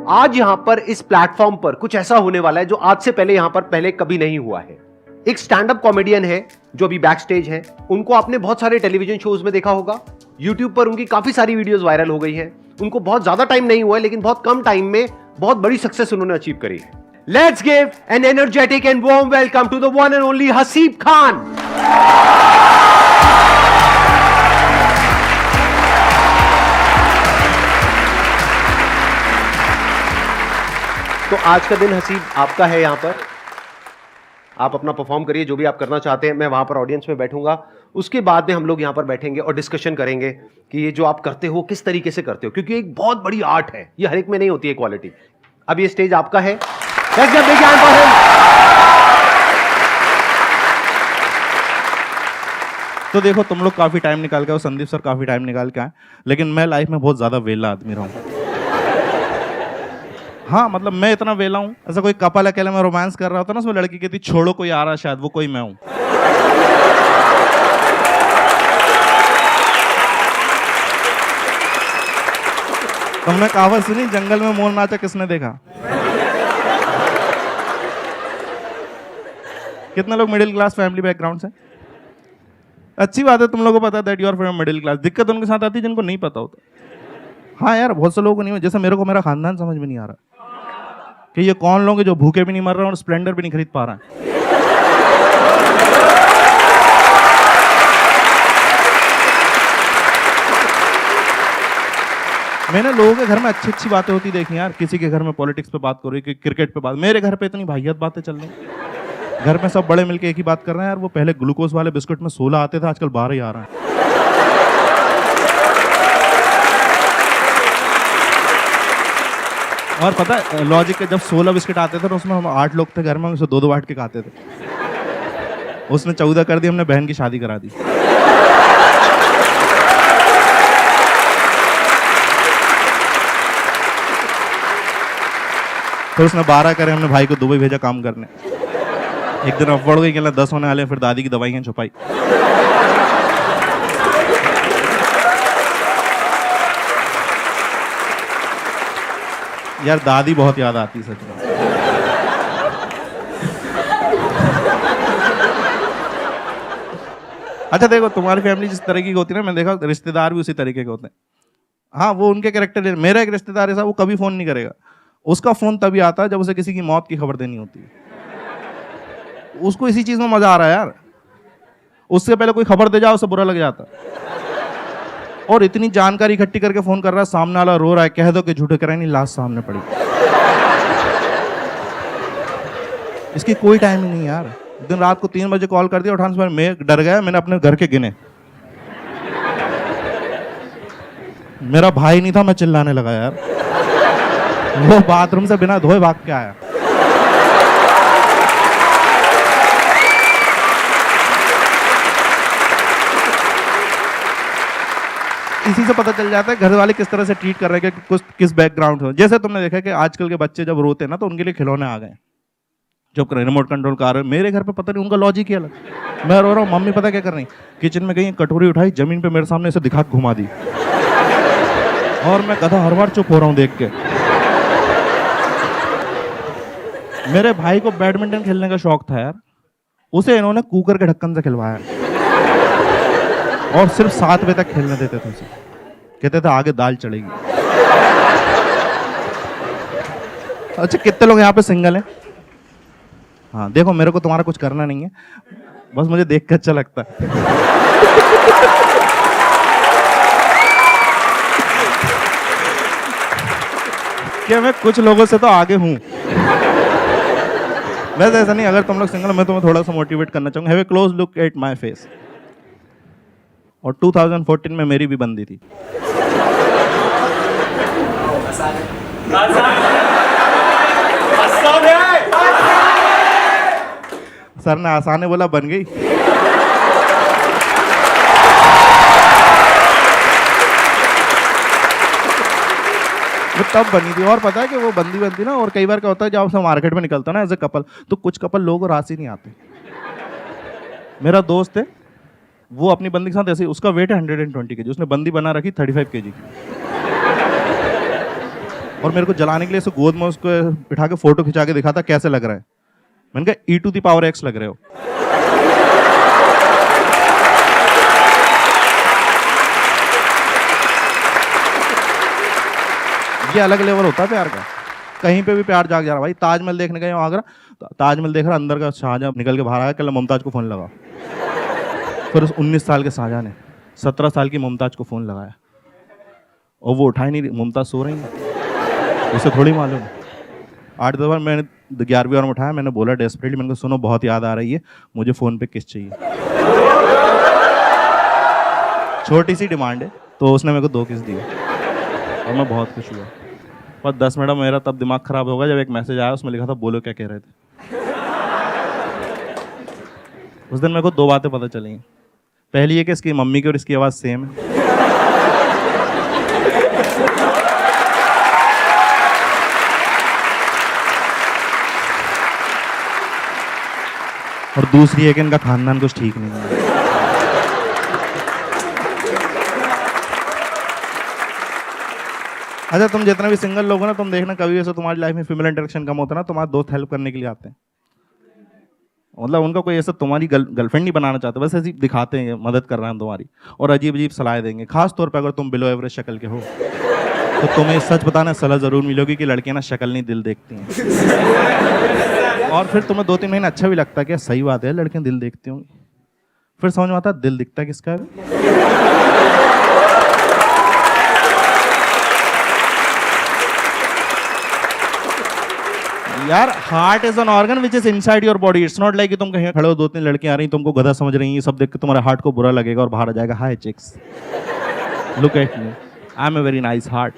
आज यहां पर इस प्लेटफॉर्म पर कुछ ऐसा होने वाला है जो आज से पहले यहां पर पहले कभी नहीं हुआ है। एक स्टैंड अप कॉमेडियन है जो अभी बैक स्टेज है। उनको आपने बहुत सारे टेलीविजन शोज में देखा होगा। यूट्यूब पर उनकी काफी सारी वीडियोस वायरल हो गई है। उनको बहुत ज्यादा टाइम नहीं हुआ है, लेकिन बहुत कम टाइम में बहुत बड़ी सक्सेस उन्होंने अचीव करी है। Let's give an energetic and warm welcome to the one and only Haseeb Khan. तो आज का दिन हसीब आपका है। यहां पर आप अपना परफॉर्म करिए, जो भी आप करना चाहते हैं। मैं वहां पर ऑडियंस में बैठूंगा। उसके बाद में हम लोग यहां पर बैठेंगे और डिस्कशन करेंगे कि ये जो आप करते हो किस तरीके से करते हो, क्योंकि एक बहुत बड़ी आर्ट है, ये हर एक में नहीं होती है क्वालिटी। अब ये स्टेज आपका है। Let's give a big hand for him. तो देखो, तुम लोग काफी टाइम निकाल के और संदीप सर काफी टाइम निकाल के आए, लेकिन मैं लाइफ में बहुत ज्यादा वेला आदमी रहा हूं। हाँ, मतलब मैं इतना वेला हूं, ऐसा कोई कपल अकेले में रोमांस कर रहा होता ना, उसमें लड़की कहती छोड़ो कोई आ रहा, शायद वो कोई मैं हूं। तुमने कहावत सुनी, जंगल में मोर नाचा किसने देखा? कितने लोग मिडिल क्लास फैमिली बैकग्राउंड से? अच्छी बात है, तुम लोगों को पता है that you are from middle class. दिक्कत उनके साथ आती है जिनको नहीं पता होता। हाँ यार, बहुत से लोगों को नहीं, जैसे मेरे को मेरा खानदान समझ में नहीं आ रहा कि ये कौन लोग हैं जो भूखे भी नहीं मर रहे हैं और स्प्लेंडर भी नहीं खरीद पा रहे हैं। मैंने लोगों के घर में अच्छी अच्छी बातें होती देखी यार। किसी के घर में पॉलिटिक्स पे बात कर रही, क्रिकेट पे बात। मेरे घर पे इतनी वाहियात बातें चल रही। घर में सब बड़े मिलके एक ही बात कर रहे हैं यार, वो पहले ग्लूकोज वाले बिस्कुट में 16 आते थे, आजकल 12 ही आ रहा है। और पता है लॉजिक है, जब 16 बिस्किट आते थे तो उसमें हम 8 लोग थे घर में, उसे 2-2 बांट के खाते थे। उसने 14 कर दी, हमने बहन की शादी करा दी। तो उसने 12 करे, हमने भाई को दुबई भेजा काम करने। एक दिन अफवाह गई कि 10 होने वाले, फिर दादी की दवाइयां छुपाई। यार दादी बहुत याद आती सच में। अच्छा देखो, तुम्हारी फैमिली जिस तरह की होती है ना, मैंने देखा रिश्तेदार भी उसी तरीके के होते हैं। हाँ, वो उनके कैरेक्टर। मेरा एक रिश्तेदार ऐसा, वो कभी फोन नहीं करेगा। उसका फोन तभी आता है जब उसे किसी की मौत की खबर देनी होती है। उसको इसी चीज में मजा आ रहा है यार। उससे पहले कोई खबर दे जाओ उसे बुरा लग जाता। और इतनी जानकारी इकट्ठी करके फोन कर रहा है, सामने वाला रो रहा है, कह दो कि झूठे कराए नहीं, लाश सामने पड़ी। इसकी कोई टाइम ही नहीं यार। दिन रात को 3 बजे कॉल कर दिया, उठाने से मैं डर गया, मैंने अपने घर के गिने। मेरा भाई नहीं था, मैं चिल्लाने लगा यार। वो बाथरूम से बिना धोए भाग के आया। इसी से पता चल जाता है घर वाले किस तरह से ट्रीट कर रहे हैं, कि किस बैकग्राउंड से। जैसे तुमने देखा कि आजकल के बच्चे जब रोते हैं ना, तो उनके लिए खिलौने आ गए, जब रिमोट कंट्रोल कार। मेरे घर पे पता नहीं, उनका लॉजिक ही अलग। मैं रो रहा हूँ, मम्मी पता क्या कर रही, किचन में गई, कटोरी उठाई, जमीन पे मेरे सामने ऐसे दिखा घुमा दी। और मैं गधा हर बार चुप हो रहा हूँ देख के। मेरे भाई को बैडमिंटन खेलने का शौक था यार, उसे इन्होंने कुकर के ढक्कन से खिलवाया और सिर्फ 7 बजे तक खेलने देते थे उसे। कहते थे आगे दाल चढ़ेगी। अच्छा, कितने लोग यहाँ पे सिंगल हैं? हाँ देखो, मेरे को तुम्हारा कुछ करना नहीं है, बस मुझे देख के अच्छा लगता है। क्या मैं कुछ लोगों से तो आगे हूं। वैसे ऐसा नहीं, अगर तुम लोग सिंगल, मैं तुम्हें थोड़ा सा मोटिवेट करना चाहूंगा। Have a close look at my face. और 2014 में मेरी भी बंदी थी। सर ने आसान है बोला, बन गई। वो तब बनी थी। और पता है कि वो बंदी बनती ना, और कई बार क्या होता है, जब आप मार्केट में निकलता ना एज ए कपल, तो कुछ कपल लोगों को राशि नहीं आते। मेरा दोस्त है, वो अपनी बंदी के साथ ऐसे, उसका वेट है 120 kg, उसने बंदी बना रखी 35 kg की। और मेरे को जलाने के लिए ऐसे गोद में उसको बिठा के फोटो खिंचा के दिखाता कैसे लग रहा है। मैंने कहा e⁻x लग रहे हो। ये अलग लेवल होता है प्यार का। कहीं पे भी प्यार जाग जा रहा भाई। ताजमहल देखने गए आगरा, ताजमहल देख रहा, अंदर का शाहजहां निकल के बाहर आया, कल मुमताज को फोन लगा। फिर उस 19 साल के शाहजहां ने 17 साल की मुमताज को फोन लगाया और वो उठा ही नहीं रही। मुमताज सो रही है, उसे थोड़ी मालूम। 8 बार मैंने 11वीं बार में उठाया, मैंने बोला डेस्परेटली, मैंने कहा सुनो बहुत याद आ रही है, मुझे फ़ोन पे किस चाहिए। छोटी सी डिमांड है, तो उसने मेरे को 2 किस दिए और मैं बहुत खुश हुआ। पर 10 मिनट मेरा तब दिमाग खराब होगा जब एक मैसेज आया, उसमें लिखा था बोलो क्या कह रहे थे। उस दिन मेरे को 2 बातें पता चली। पहली ये कि इसकी मम्मी की और इसकी आवाज़ सेम है। और दूसरी है कि इनका खानदान कुछ ठीक नहीं है। अच्छा, तुम जितने भी सिंगल लोग हो ना, तुम देखना कभी ऐसा तुम्हारी लाइफ में फीमेल इंटरेक्शन कम होता है ना, तुम्हारे दोस्त हेल्प करने के लिए आते हैं। मतलब उनका कोई ऐसा तुम्हारी गर्लफ्रेंड नहीं बनाना चाहते, बस ऐसी दिखाते हैं मदद कर रहे हैं तुम्हारी, और अजीब अजीब सलाह देंगे। खास तौर पे अगर तुम बिलो एवरेज शक्ल के हो तो तुम्हें सच बताना सलाह जरूर मिलेगी कि लड़कियां ना शक्ल नहीं दिल देखती हैं। और फिर तुम्हें 2-3 महीने अच्छा भी लगता है कि सही बात है, लड़कियां दिल देखती होंगी। फिर समझ में आता है दिल दिखता है किसका है। यार heart is an organ which is inside your body. It's not like कि तुम कहीं खड़े हो, 2-3 लड़कियां आ रही, तुमको गधा समझ रही हैं, ये सब देख के तुम्हारे हार्ट को बुरा लगेगा और बाहर आ जाएगा, hi chicks look at me, I am a very nice heart.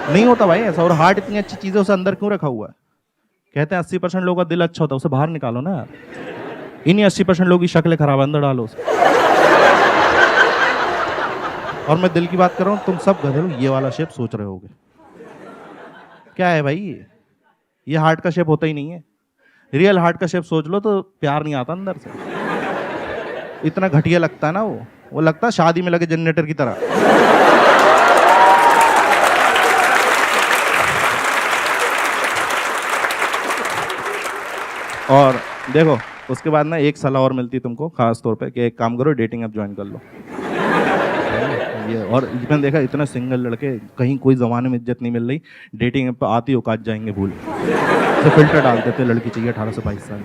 नहीं होता भाई ऐसा। और हार्ट इतनी अच्छी चीज है, उसे अंदर क्यों रखा हुआ है? कहते हैं 80% लोगों का दिल अच्छा होता है, उसे बाहर निकालो ना यार। इन्हीं 80% लोगों की शक्ल खराब है, अंदर डालो उसे। और मैं दिल की बात कर रहा हूँ, तुम सब गधे लोग ये वाला शेप सोच रहे होगे। क्या है भाई ये हार्ट का शेप होता ही नहीं है। रियल हार्ट का शेप सोच लो तो प्यार नहीं आता अंदर से। इतना घटिया लगता है ना वो लगता है शादी में लगे जनरेटर की तरह। और देखो उसके बाद ना एक सलाह और मिलती है तुमको खास तौर पे कि एक काम करो, डेटिंग ऐप ज्वाइन कर लो। ये और मैंने देखा इतना सिंगल लड़के, कहीं कोई जमाने में इज्जत नहीं मिल रही, डेटिंग ऐप पे आती औकात जाएंगे भूल, तो फिल्टर डाल देते लड़की चाहिए 18 से 22 साल।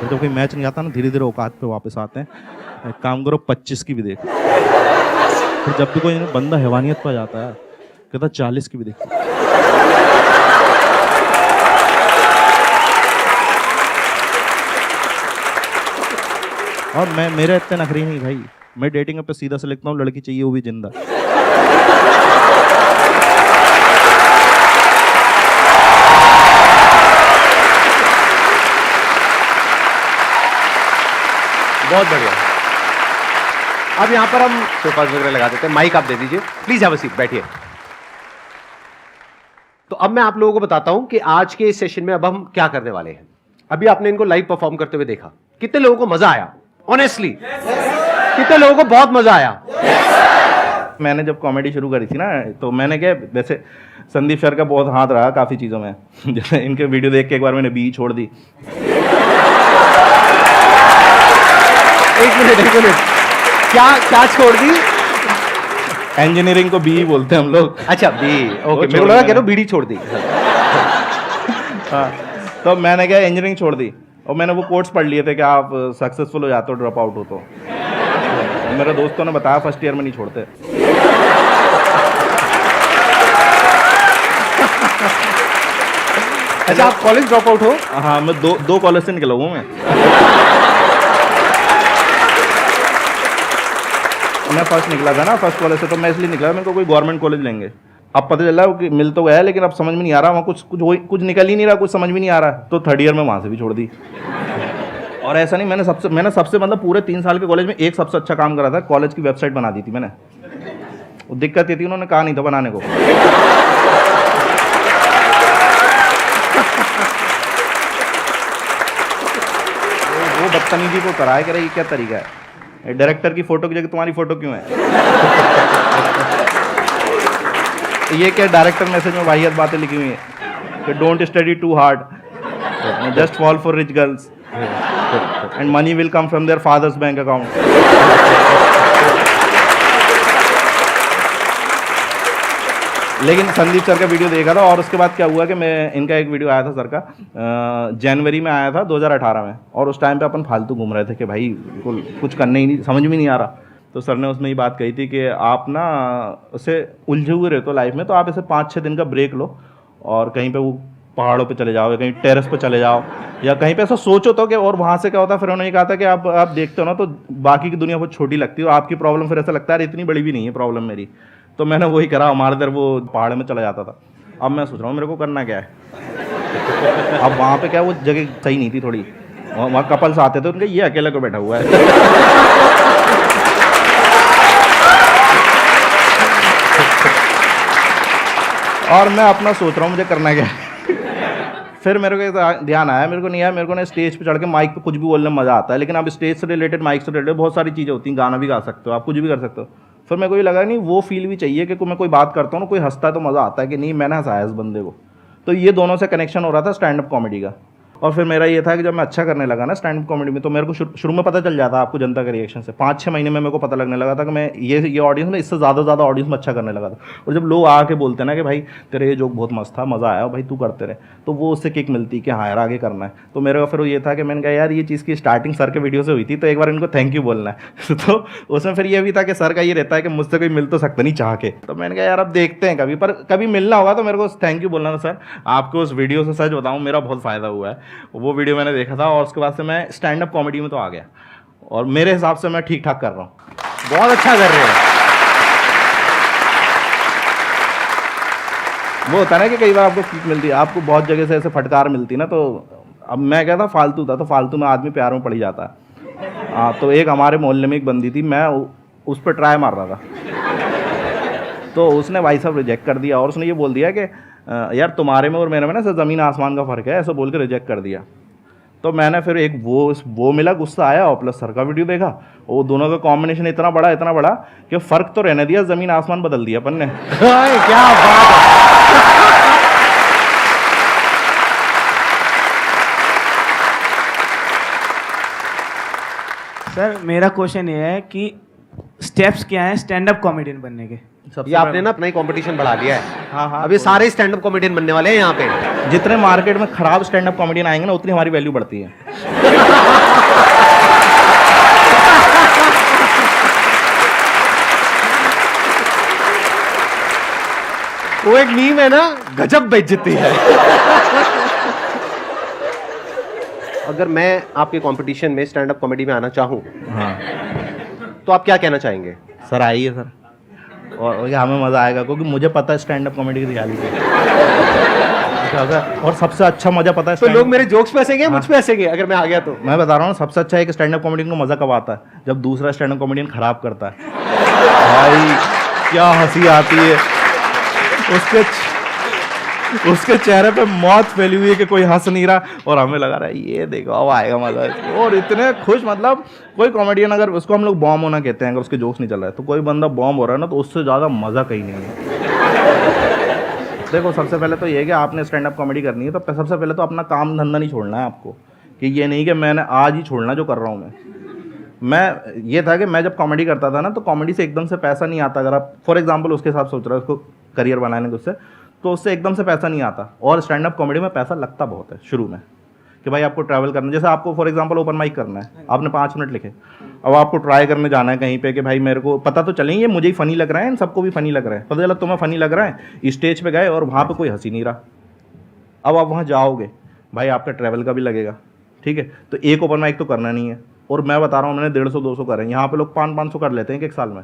तो जब कोई मैच नहीं आता ना, धीरे धीरे औकात पे वापस आते हैं। एक काम करो 25 की भी देखो। फिर जब भी कोई बंदा हैवानियत पर जाता है कहता 40 की भी देखो। और मेरे इतने नखरी नहीं भाई, मैं डेटिंग ऐप पे सीधा से लिखता हूँ लड़की चाहिए वो भी जिंदा। बहुत बढ़िया। अब यहाँ पर हम सोफाज वगैरह लगा देते हैं। माइक आप दे दीजिए, प्लीज हैव अ सीट, बैठिए। तो अब मैं आप लोगों को बताता हूं कि आज के इस सेशन में अब हम क्या करने वाले हैं। अभी आपने इनको लाइव परफॉर्म करते हुए देखा, कितने लोगों को मजा आया? ऑनेस्टली कितने लोगों को बहुत मजा आया? मैंने जब कॉमेडी शुरू करी थी ना, तो मैंने क्या, वैसे संदीप सर का बहुत हाथ रहा काफ़ी चीज़ों में। जैसे इनके वीडियो देख के एक बार मैंने बी छोड़ दी। एक मिनट, क्या छोड़ दी? इंजीनियरिंग को बी बोलते हैं हम लोग। अच्छा बी, ओके। मेरे को लगा कह रहा हूं बीड़ी छोड़ दी। हाँ, तो मैंने क्या इंजीनियरिंग छोड़ दी और मैंने वो कोट्स पढ़ लिए थे कि आप सक्सेसफुल हो जाते हो ड्रॉप आउट हो तो मेरे दोस्तों ने बताया फर्स्ट ईयर में नहीं छोड़ते। अच्छा, आप कॉलेज ड्रॉप आउट हो? हाँ, मैं दो कॉलेज से निकला हूँ मैं फर्स्ट निकला था ना, फर्स्ट कॉलेज से, तो मैं इसलिए निकला मेरे को कोई गवर्नमेंट कॉलेज लेंगे। अब पता चला कि मिल तो गया लेकिन अब समझ में नहीं आ रहा, वहाँ कुछ निकल ही नहीं रहा, कुछ समझ में नहीं आ रहा, तो थर्ड ईयर में वहाँ से भी छोड़ दी। और ऐसा नहीं, मैंने सबसे मतलब पूरे 3 साल के कॉलेज में एक सबसे अच्छा काम करा था, कॉलेज की वेबसाइट बना दी थी मैंने। वो दिक्कत ये थी, उन्होंने कहा नहीं था बनाने को। वो बदतमीजी को कराए करे, ये क्या तरीका है? डायरेक्टर की फोटो की जगह तुम्हारी फोटो क्यों है? ये क्या डायरेक्टर मैसेज में वाहियात बातें लिखी हुई है कि don't study too hard, just fall for rich girls and money will come from their father's bank account. लेकिन संदीप सर का वीडियो देखा था और उसके बाद क्या हुआ कि मैं इनका एक वीडियो आया था सर का, जनवरी में आया था 2018 में, और उस टाइम पे अपन फालतू घूम रहे थे कि भाई कुछ करने ही नहीं, समझ में नहीं आ रहा। तो सर ने उसमें ये बात कही थी कि आप ना उसे उलझे हुए रहते हो लाइफ में, तो आप ऐसे 5-6 दिन का ब्रेक लो और कहीं पे वो पहाड़ों पे चले जाओ या कहीं टेरेस पे चले जाओ या कहीं पे ऐसा सोचो तो कि, और वहाँ से क्या होता है, फिर उन्होंने कहा था कि आप देखते हो ना तो बाकी की दुनिया बहुत छोटी लगती है, आपकी प्रॉब्लम फिर ऐसा लगता है इतनी बड़ी भी नहीं है प्रॉब्लम मेरी। तो मैंने वही करा, हमारे इधर वो पहाड़ में चला जाता था। अब मैं सोच रहा हूँ मेरे को करना क्या है। अब वहाँ पे क्या वो जगह सही नहीं थी थोड़ी, वहाँ कपल्स आते थे, उनके ये अकेले को बैठा हुआ है। और मैं अपना सोच रहा हूँ मुझे करना क्या है। फिर मेरे को ध्यान आया, मेरे को नहीं आया, मेरे को ना स्टेज पे चढ़ के माइक पे कुछ भी बोलने में मज़ा आता है, लेकिन अब स्टेज से रिलेटेड, माइक से रिलेटेड बहुत सारी चीज़ें होती हैं, गाना भी गा सकते हो आप, कुछ भी कर सकते हो। फिर मेरे को ये लगा नहीं, वो फील भी चाहिए कि मैं कोई बात करता हूँ ना, कोई हंसता है तो मज़ा आता है कि नहीं मैंने हंसाया इस बंदे को। तो ये दोनों से कनेक्शन हो रहा था स्टैंड अप कॉमेडी का। और फिर मेरा ये था कि जब मैं अच्छा करने लगा ना स्टैंड अप कॉमेडी में, तो मेरे को शुरू में पता चल जाता आपको जनता के रिएक्शन से। 5-6 महीने में मेरे को पता लगने लगा था कि मैं ये ऑडियंस में इससे ज़्यादा ऑडियंस में अच्छा करने लगा था। और जब लोग आके बोलते हैं ना कि भाई तेरे ये जोक बहुत मस्त था, मज़ा आया भाई, तू करते रहे, तो वो उससे किक मिलती कि हाँ यार आगे करना है। तो मेरे को फिर ये था कि मैंने कहा यार ये चीज़ की स्टार्टिंग सर के वीडियो से हुई थी, तो एक बार इनको थैंक यू बोलना है। तो उसमें फिर ये भी था कि सर का ये रहता है कि मुझसे कोई मिल तो सकता नहीं चाह के। तो मैंने कहा यार अब देखते हैं कभी, पर कभी मिलना होगा तो मेरे को थैंक यू बोलना था सर। आपको उस वीडियो से सच बताऊँ मेरा बहुत फ़ायदा हुआ है। वो वीडियो मैंने देखा था और उसके बाद से मैं स्टैंड अप कॉमेडी में तो आ गया, और मेरे हिसाब से मैं ठीक ठाक कर रहा हूँ, बहुत अच्छा कर रहे हैं। वो होता है ना कि कई बार आपको किक मिलती है, आपको बहुत जगह से ऐसे फटकार मिलती है ना, तो अब मैं क्या था फालतू था, तो फालतू में आदमी प्यार में पड़ ही जाता है। हाँ, तो एक हमारे मोहल्ले में एक बंदी थी, मैं उस पर ट्राई मार रहा था, तो उसने भाई साहब रिजेक्ट कर दिया, और उसने ये बोल दिया कि यार तुम्हारे में और मेरे में ना ज़मीन आसमान का फ़र्क है, ऐसा बोल के रिजेक्ट कर दिया। तो मैंने फिर एक वो मिला, गुस्सा आया, और प्लस सर का वीडियो देखा, वो दोनों का कॉम्बिनेशन इतना बड़ा कि फ़र्क तो रहने दिया, ज़मीन आसमान बदल दिया अपन ने। क्या बात है। सर मेरा क्वेश्चन ये है कि स्टेप्स क्या हैं स्टैंड अप कॉमेडियन बनने के? ये आपने ना अपना ही कंपटीशन बढ़ा लिया है। हाँ, अब ये सारे स्टैंड अप कॉमेडियन बनने वाले हैं यहाँ पे। जितने मार्केट में खराब स्टैंड अप कॉमेडियन आएंगे ना, उतनी हमारी वैल्यू बढ़ती है। वो एक मीम है ना, गजब बेइज्जती है। अगर मैं आपके कंपटीशन में स्टैंड अप कॉमेडी में आना चाहूँ, हाँ तो आप क्या कहना चाहेंगे? सर आइए सर, और हमें मज़ा आएगा, क्योंकि मुझे पता है स्टैंड अप कॉमेडी की रियलिटी। और सबसे अच्छा मज़ा पता है, तो लोग मेरे जोक्स पे हंसेंगे, मुझ पे हंसेंगे अगर मैं आ गया तो? मैं बता रहा हूँ, सबसे अच्छा है कि स्टैंड अप कॉमेडियन को मज़ा कब आता है, जब दूसरा स्टैंड अप कॉमेडियन खराब करता है। भाई क्या हंसी आती है, उसके चेहरे पे मौत फैली हुई है कि कोई हंस नहीं रहा, और हमें लगा रहा है ये देखो अब आएगा मजा इसको। और इतने खुश, मतलब कोई कॉमेडियन अगर उसको हम लोग बॉम्ब होना कहते हैं, अगर उसके जोक्स नहीं चल रहा है, तो कोई बंदा बॉम्ब हो रहा है ना, तो उससे ज़्यादा मज़ा कहीं नहीं है। देखो सबसे पहले तो ये है कि आपने स्टैंड अप कॉमेडी करनी है, तो सबसे पहले तो अपना काम धंधा नहीं छोड़ना है आपको, कि ये नहीं कि मैंने आज ही छोड़ना जो कर रहा हूँ मैं। ये था कि मैं जब कॉमेडी करता था ना, तो कॉमेडी से एकदम से पैसा नहीं आता। अगर आप फॉर एग्जांपल उसके हिसाब सोच रहे हो उसको करियर बनाने के, उससे तो उससे एकदम से पैसा नहीं आता। और स्टैंड अप कॉमेडी में पैसा लगता बहुत है शुरू में, कि भाई आपको ट्रैवल करना, जैसे आपको फॉर एग्जांपल ओपन माइक करना है, आपने 5 मिनट लिखे, अब आपको ट्राई करने जाना है कहीं पे कि भाई मेरे को पता तो चले ये मुझे ही फनी लग रहा है, इन सबको भी फनी लग रहा है, पता चला तुम्हें फनी लग रहा है, स्टेज पे गए और वहाँ पे कोई हंसी नहीं रहा। अब आप वहाँ जाओगे, भाई आपका ट्रैवल का भी लगेगा, ठीक है, तो एक ओपन माइक तो करना नहीं है। और मैं बता रहा हूँ, मैंने 150-200 करे, यहाँ पे लोग 500-500 कर लेते हैं एक साल में,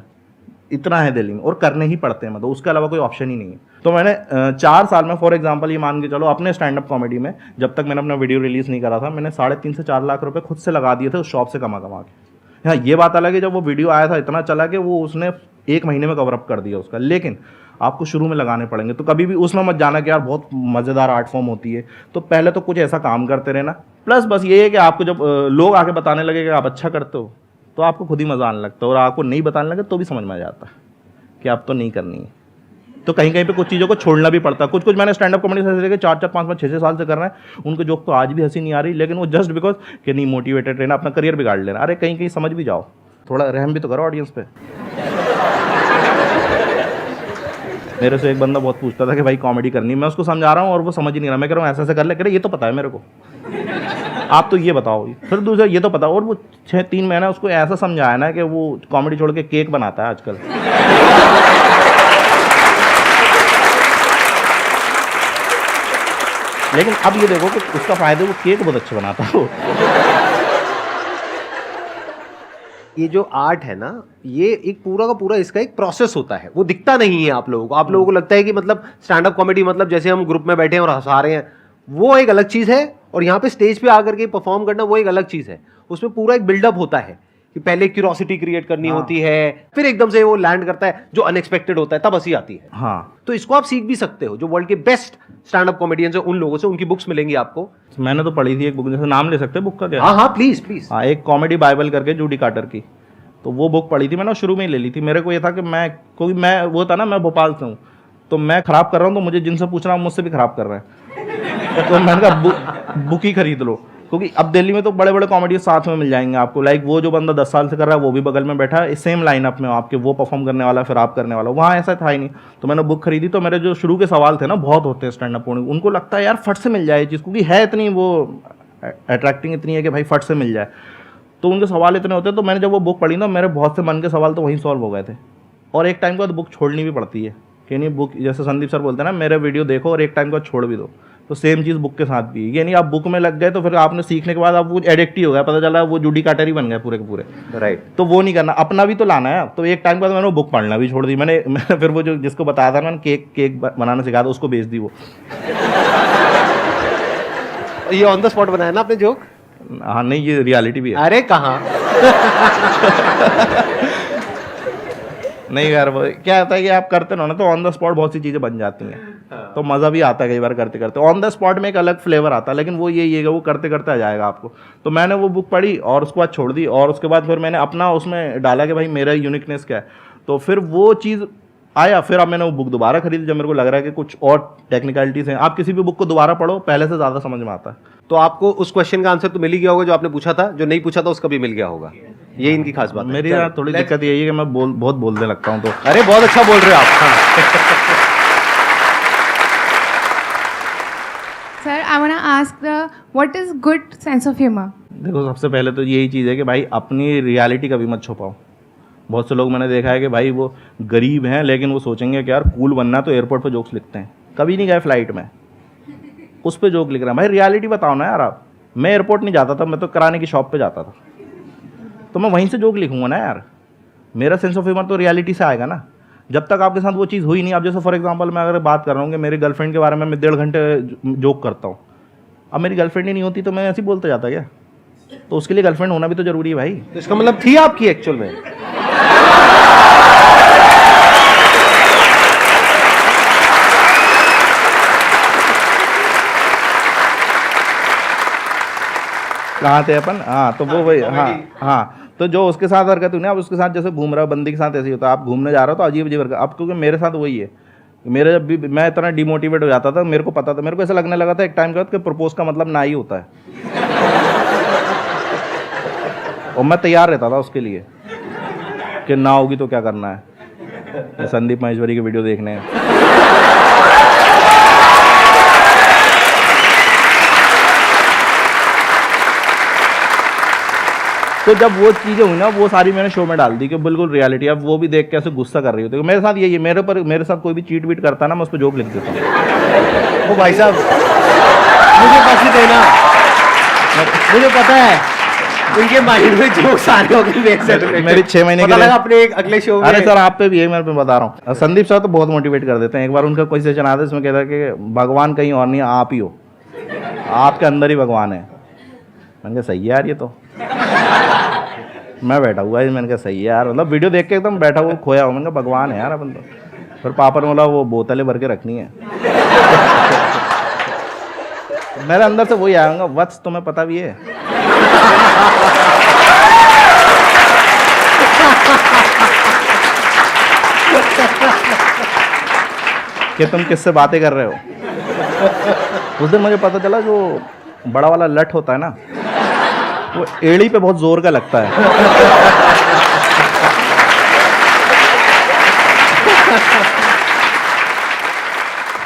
इतना है दिल्ली में, और करने ही पड़ते हैं, मतलब उसके अलावा कोई ऑप्शन ही नहीं है। तो मैंने 4 साल में फॉर एग्जांपल ये मान के चलो, अपने स्टैंड अप कॉमेडी में जब तक मैंने अपना वीडियो रिलीज़ नहीं करा था, मैंने 3.5 से 4 लाख रुपए खुद से लगा दिए थे उस शॉप से कमा के। हाँ, ये बात अलग है जब वो वीडियो आया था इतना चला कि वो उसने 1 महीने में कवर अप कर दिया उसका, लेकिन आपको शुरू में लगाने पड़ेंगे। तो कभी भी उसमें मत जाना कि यार बहुत मज़ेदार आर्ट फॉर्म होती है, तो पहले तो कुछ ऐसा काम करते रहना। प्लस बस ये है कि आपको जब लोग आके बताने लगे कि आप अच्छा करते हो, तो आपको खुद ही मज़ा आने लगता है, और आपको नहीं बताने लगे तो भी समझ में आ जाता है कि आप तो नहीं करनी है। तो कहीं कहीं पे कुछ चीज़ों को छोड़ना भी पड़ता है। कुछ कुछ मैंने स्टैंड अप कॉमेडी से देखे 4-4, 5-5, 6-6 साल से कर रहे हैं, उनको जोक तो आज भी हंसी नहीं आ रही, लेकिन वो जस्ट बिकॉज कि नहीं मोटिवेटेड रहना, अपना करियर बिगाड़ लेना। अरे कहीं कहीं समझ भी जाओ, थोड़ा रहम भी तो करो ऑडियंस पे। मेरे से एक बंदा बहुत पूछता था कि भाई कॉमेडी करनी, मैं उसको समझा रहा हूँ और वो समझ ही नहीं रहा। मैं कह रहा हूँ ऐसा ऐसा कर ले, कह रहे ये तो पता है मेरे को, आप तो ये बताओ। फिर दूसरा ये तो पता, और वो 6-3 महीना उसको ऐसा समझाया ना कि वो कॉमेडी छोड़ के केक बनाता है आजकल। लेकिन अब ये देखो कि उसका फायदा, वो केक बहुत अच्छा बनाता है। ये जो आर्ट है ना, ये एक पूरा का पूरा इसका एक प्रोसेस होता है, वो दिखता नहीं है आप लोगों को। आप लोगों को लगता है कि मतलब स्टैंड अप कॉमेडी मतलब जैसे हम ग्रुप में बैठे हैं और हंसा रहे हैं, वो एक अलग चीज है, और यहाँ पे स्टेज पे आकर के परफॉर्म करना वो एक अलग चीज है। उसमें पूरा एक बिल्डअप होता है कि पहले क्यूरोसिटी क्रिएट करनी होती है, फिर एकदम से वो लैंड करता है, जो अनएक्सपेक्टेड होता है तब हंसी आती है। हाँ, तो इसको आप सीख भी सकते हो, जो वर्ल्ड के बेस्ट स्टैंड अप कॉमेडियंस है उन लोगों से, उनकी बुक्स मिलेंगी आपको। मैंने तो पढ़ी थी एक बुक, जैसे नाम ले सकते हैं बुक का क्या? हाँ हाँ प्लीज प्लीज। हाँ, एक कॉमेडी बाइबल करके जूडी कार्टर की, तो वो बुक पढ़ी थी मैंने, शुरू में ही ले ली थी। मेरे को ये था कि मैं वो था ना, मैं भोपाल से हूँ, तो मैं खराब कर रहा हूँ, तो मुझे जिनसे पूछ रहा हूँ मुझसे भी खराब कर रहे हैं। तो मैंने कहा बुक ही खरीद लो, क्योंकि अब दिल्ली में तो बड़े बड़े कॉमेडी साथ में मिल जाएंगे आपको। लाइक वो जो बंदा 10 साल से कर रहा है वो भी बगल में बैठा है, सेम लाइनअप में आपके, वो परफॉर्म करने वाला फिर आप करने वाला। वहाँ ऐसा था ही नहीं, तो मैंने बुक खरीदी। तो मेरे जो शुरू के सवाल थे ना, बहुत होते हैं स्टैंड अप कॉमेडी, उनको लगता है यार फट से मिल जाए चीज़, क्योंकि है इतनी वो अट्रैक्टिंग इतनी है कि भाई फट से मिल जाए, तो उनके सवाल इतने होते हैं। तो मैंने जब वो बुक पढ़ी ना, मेरे बहुत से मन के सवाल तो वहीं सॉल्व हो गए थे। और एक टाइम के बाद बुक छोड़नी भी पड़ती है कि नहीं, बुक जैसे संदीप सर बोलते हैं ना, मेरे वीडियो देखो और एक टाइम के बाद छोड़ भी दो। तो सेम चीज़ बुक के साथ भी, ये नहीं आप बुक में लग गए तो फिर आपने सीखने के बाद आप वो एडिक्ट ही हो गया, पता चला वो जूडी कार्टर ही बन गए पूरे के पूरे। राइट। तो वो नहीं करना, अपना भी तो लाना है। तो एक टाइम के बाद मैंने वो बुक पढ़ना भी छोड़ दी। मैंने फिर वो जो जिसको बताया था मैंने केक बनाना सिखाया था, उसको बेच दी वो। ये ऑन द स्पॉट बनाया ना आपने जोक? हाँ नहीं, ये रियलिटी भी है। अरे कहाँ। नहीं यार, वो क्या होता है कि आप करते रहो ना, तो ऑन द स्पॉट बहुत सी चीज़ें बन जाती हैं, तो मज़ा भी आता है कई बार करते करते। ऑन द स्पॉट में एक अलग फ्लेवर आता है, लेकिन वो यही है कि वो करते करते आ जाएगा आपको। तो मैंने वो बुक पढ़ी और उसके बाद छोड़ दी, और उसके बाद फिर मैंने अपना उसमें डाला कि भाई मेरा यूनिकनेस क्या है। तो फिर वो चीज़ आया, फिर अब मैंने वो बुक दोबारा खरीदी जब मेरे को लग रहा है कि कुछ और टेक्निकलिटीज़ हैं। आप किसी भी बुक को दोबारा पढ़ो, पहले से ज़्यादा समझ में आता है। तो आपको उस क्वेश्चन का आंसर तो मिल ही गया होगा जो आपने पूछा था, जो नहीं पूछा था उसका भी मिल गया होगा। ये इनकी खास बात है। मेरी यार थोड़ी दिक्कत यही है कि मैं बहुत बोलने लगता हूँ। तो अरे बहुत अच्छा बोल रहे हो आप। हाँ। Sir, I want to ask what is good sense of humor? देखो, सबसे पहले तो यही चीज़ है कि भाई अपनी रियलिटी कभी मत छुपाओ। बहुत से लोग मैंने देखा है कि भाई वो गरीब हैं, लेकिन वो सोचेंगे कि यार कूल बनना है तो एयरपोर्ट पे जोक्स लिखते हैं। कभी नहीं गए फ्लाइट में, उस पर जोक लिख रहे हैं। भाई रियलिटी बताओ ना यार आप। मैं एयरपोर्ट नहीं जाता था, मैं तो कराने की शॉप पे जाता था, तो मैं वहीं से जोक लिखूंगा ना यार। मेरा सेंस ऑफ ह्यूमर तो रियलिटी से आएगा ना। जब तक आपके साथ वो चीज़ हुई नहीं, आप जैसे फॉर एग्जांपल मैं अगर बात कर रहा हूँ कि मेरी गर्लफ्रेंड के बारे में मैं 1.5 घंटे जोक करता हूँ, अब मेरी गर्लफ्रेंड ही नहीं होती तो मैं ऐसे ही बोलता जाता क्या? तो उसके लिए गर्लफ्रेंड होना भी तो जरूरी है भाई। तो इसका मतलब थी आपकी एक्चुअल में? कहाँ थे अपन? हाँ, तो वो वही। हाँ, तो जो उसके साथ हरकत हुई ना, अब उसके साथ जैसे घूम रहा है बंदी के साथ ऐसे ही होता है। आप घूमने जा रहे हो तो अजीब अजीब हरकत। अब क्योंकि मेरे साथ वही है, मेरे जब भी मैं इतना डिमोटिवेट हो जाता था, मेरे को पता था, मेरे को ऐसा लगने लगा था एक टाइम के बाद कि प्रपोज का मतलब ना ही होता है। और मैं तैयार रहता था उसके लिए कि ना होगी तो क्या करना है। संदीप महेश्वरी की वीडियो देखने हैं। तो जब वो चीज़ें हुई ना, वो सारी मैंने शो में डाल दी कि बिल्कुल रियलिटी। अब वो भी देख के ऐसे गुस्सा कर रही होती है। मेरे साथ यही है, मेरे साथ कोई भी चीट वीट करता ना, मैं उस पर जोक लिख देता हूँ। वो भाई साहब मुझे बस ही देना, मुझे पता है उनके माइंड में जोक्स आ रहे होंगे। मेरी 6 महीने के लिए अपने एक अगले शो में। अरे सर, आप पे भी है, मैं पे बता रहा हूँ। संदीप सर तो बहुत मोटिवेट कर देते हैं। एक बार उनका कोई सेशन आता है, इसमें कहता है कि भगवान कहीं और नहीं, आप ही हो, आपके अंदर ही भगवान है। मैंने कहा सही है यार, ये तो मैं बैठा हुआ है। मैंने कहा सही है यार, मतलब वीडियो देख के एकदम बैठा हुआ खोया हुआ। मैंने कहा भगवान है यार अपन तो। फिर पापा ने बोला वो बोतलें भर के रखनी है। मेरे अंदर से वही आऊँगा, वत्स तुम्हें पता भी है। कि तुम किससे बातें कर रहे हो। उस दिन मुझे पता चला जो बड़ा वाला लठ होता है ना, वो एड़ी पे बहुत जोर का लगता है।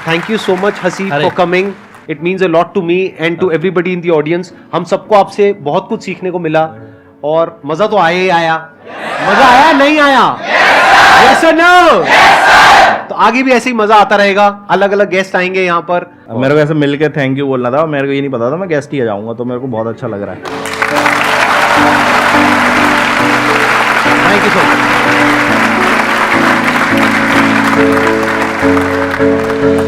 Thank you so much Haseeb for coming, it means a lot to me and to everybody in the audience. हम सबको आपसे बहुत कुछ सीखने को मिला और मजा तो आया ही आया। मजा आया नहीं आया? यस और नो? तो आगे भी ऐसे ही मजा आता रहेगा, अलग अलग गेस्ट आएंगे यहाँ पर। मेरे को ऐसे मिलके थैंक यू बोलना था, मेरे को ये नहीं पता था मैं गेस्ट ही आ जाऊंगा, तो मेरे को बहुत अच्छा लग रहा है। Thank you so much.